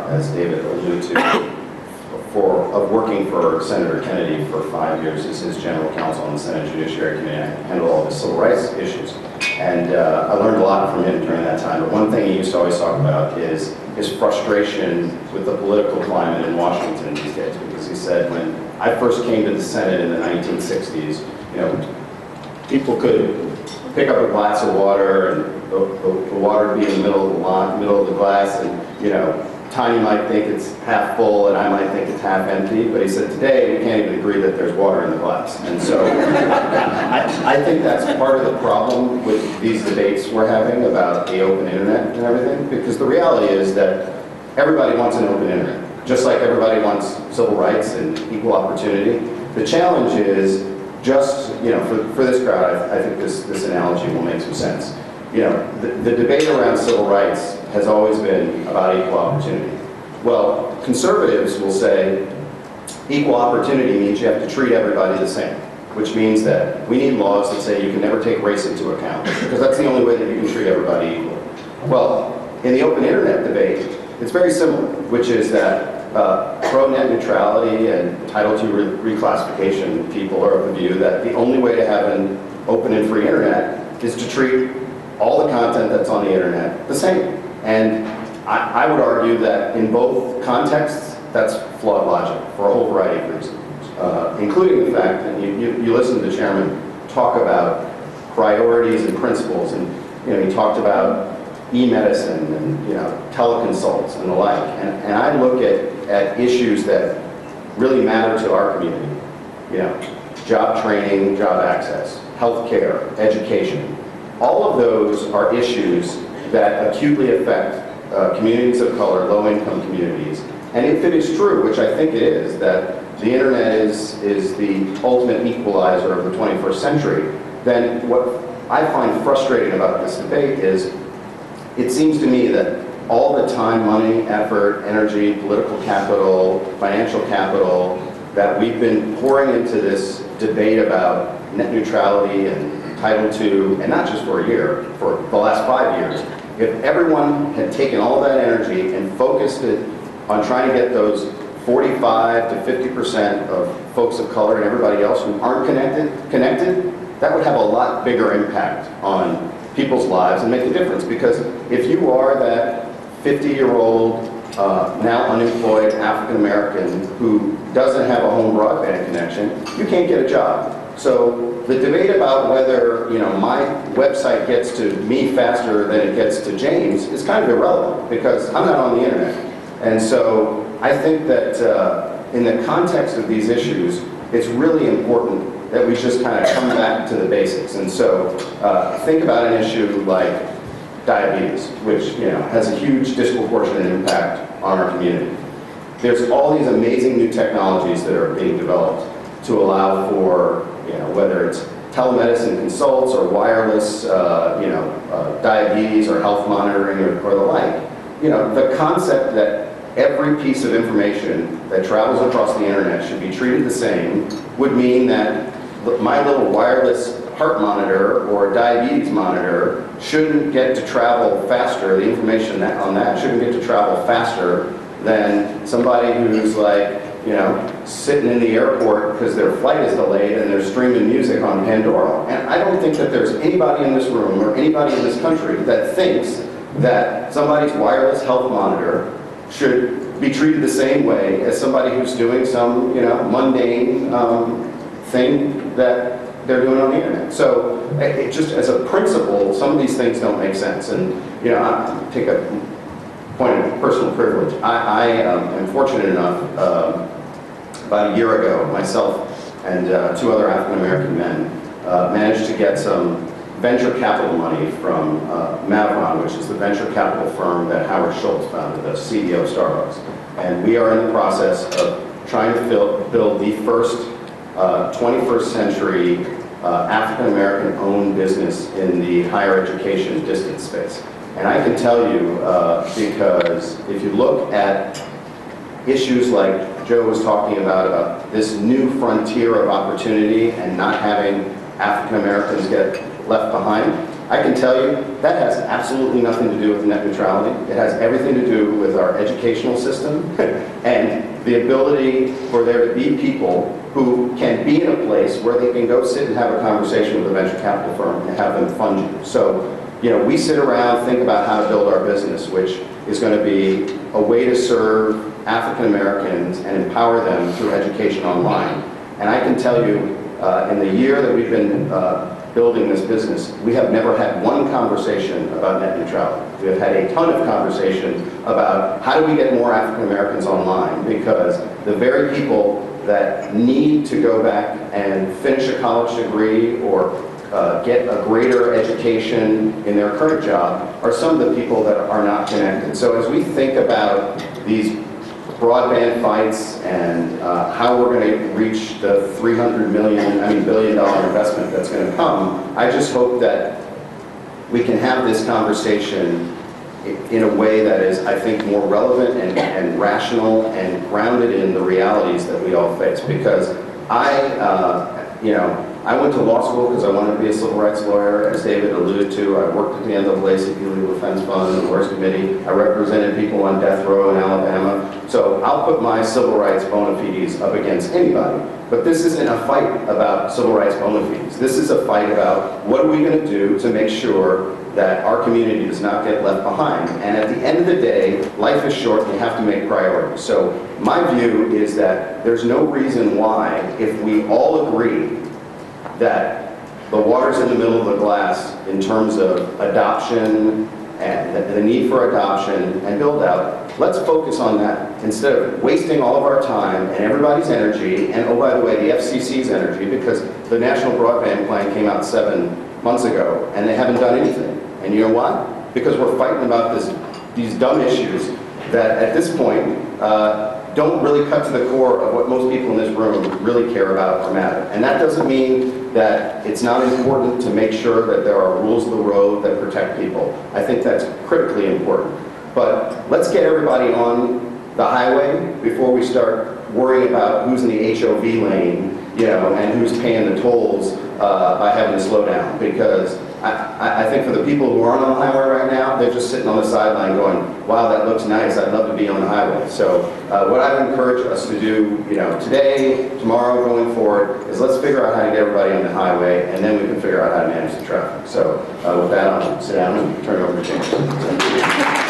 as David alluded to, of working for Senator Kennedy for 5 years as his general counsel on the Senate Judiciary Committee. I handled all the civil rights issues. And I learned a lot from him during that time. But one thing he used to always talk about is his frustration with the political climate in Washington these days. Because he said, when I first came to the Senate in the 1960s, you know, people could pick up a glass of water and the water would be in the middle of the glass, and, you know, Tiny might think it's half full and I might think it's half empty, but he said today we can't even agree that there's water in the glass. And so I think that's part of the problem with these debates we're having about the open internet and everything, because the reality is that everybody wants an open internet, just like everybody wants civil rights and equal opportunity. The challenge is just, you know, for this crowd, I think this analogy will make some sense. You know, the debate around civil rights has always been about equal opportunity. Well, conservatives will say equal opportunity means you have to treat everybody the same, which means that we need laws that say you can never take race into account, because that's the only way that you can treat everybody equally. Well, in the open internet debate, it's very similar, which is that pro-net neutrality and Title II reclassification people are of the view that the only way to have an open and free internet is to treat all the content that's on the internet the same. And I would argue that in both contexts, that's flawed logic for a whole variety of reasons, including the fact that you listen to the chairman talk about priorities and principles, and, you know, he talked about e-medicine and, you know, teleconsults and the like. And I look at issues that really matter to our community, you know, job training, job access, healthcare, education. All of those are issues that acutely affect communities of color, low-income communities. And if it is true, which I think it is, that the internet is the ultimate equalizer of the 21st century, then what I find frustrating about this debate is it seems to me that all the time, money, effort, energy, political capital, financial capital that we've been pouring into this debate about net neutrality and Title II, and not just for a year, for the last 5 years, if everyone had taken all that energy and focused it on trying to get those 45 to 50% of folks of color and everybody else who aren't connected, that would have a lot bigger impact on people's lives and make a difference. Because if you are that 50-year-old, now unemployed African-American who doesn't have a home broadband connection, you can't get a job. So the debate about whether, you know, my website gets to me faster than it gets to James is kind of irrelevant, because I'm not on the internet. And so I think that in the context of these issues, it's really important that we just kind of come back to the basics. And so think about an issue like diabetes, which, you know, has a huge disproportionate impact on our community. There's all these amazing new technologies that are being developed to allow for, you know, whether it's telemedicine consults or wireless, diabetes or health monitoring or the like. You know, the concept that every piece of information that travels across the internet should be treated the same would mean that my little wireless heart monitor or diabetes monitor shouldn't get to travel faster, the information on that shouldn't get to travel faster than somebody who's like, you know, sitting in the airport because their flight is delayed and they're streaming music on Pandora. And I don't think that there's anybody in this room or anybody in this country that thinks that somebody's wireless health monitor should be treated the same way as somebody who's doing some, you know, mundane thing that they're doing on the internet. So it just as a principle, some of these things don't make sense. And, you know, I take a point of personal privilege. I am fortunate enough, about a year ago, myself and 2 other African-American men managed to get some venture capital money from Mavron, which is the venture capital firm that Howard Schultz founded, the CEO of Starbucks. And we are in the process of trying to build the first 21st century African-American owned business in the higher education distance space. And I can tell you, because if you look at issues like Joe was talking about this new frontier of opportunity and not having African Americans get left behind. I can tell you that has absolutely nothing to do with net neutrality. It has everything to do with our educational system and the ability for there to be people who can be in a place where they can go sit and have a conversation with a venture capital firm and have them fund you. So, you know, we sit around, think about how to build our business, which is going to be a way to serve African Americans and empower them through education online. And I can tell you, in the year that we've been building this business, we have never had one conversation about net neutrality. We have had a ton of conversations about how do we get more African Americans online, because the very people that need to go back and finish a college degree or get a greater education in their current job are some of the people that are not connected. So as we think about these broadband fights and how we're going to reach the $300 billion investment that's going to come, I just hope that we can have this conversation in a way that is, I think, more relevant and rational and grounded in the realities that we all face. Because I went to law school because I wanted to be a civil rights lawyer. As David alluded to, I worked at the NAACP Legal Defense Fund and the Lawyers Committee. I represented people on death row in Alabama. So I'll put my civil rights bona fides up against anybody. But this isn't a fight about civil rights bona fides. This is a fight about what are we going to do to make sure that our community does not get left behind. And at the end of the day, life is short and you have to make priorities. So my view is that there's no reason why, if we all agree that the water's in the middle of the glass in terms of adoption and the need for adoption and build out, let's focus on that instead of wasting all of our time and everybody's energy, and oh, by the way, the FCC's energy, because the National Broadband Plan came out 7 months ago and they haven't done anything. And you know why? Because we're fighting about these dumb issues that at this point don't really cut to the core of what most people in this room really care about or matter. And that doesn't mean that it's not important to make sure that there are rules of the road that protect people. I think that's critically important. But let's get everybody on the highway before we start worrying about who's in the HOV lane, and who's paying the tolls by having to slow down. Because I think for the people who aren't on the highway right now, they're just sitting on the sideline going, wow, that looks nice, I'd love to be on the highway. So what I would encourage us to do, today, tomorrow, going forward, is let's figure out how to get everybody on the highway, and then we can figure out how to manage the traffic. So with that, I'll sit down and turn it over to James.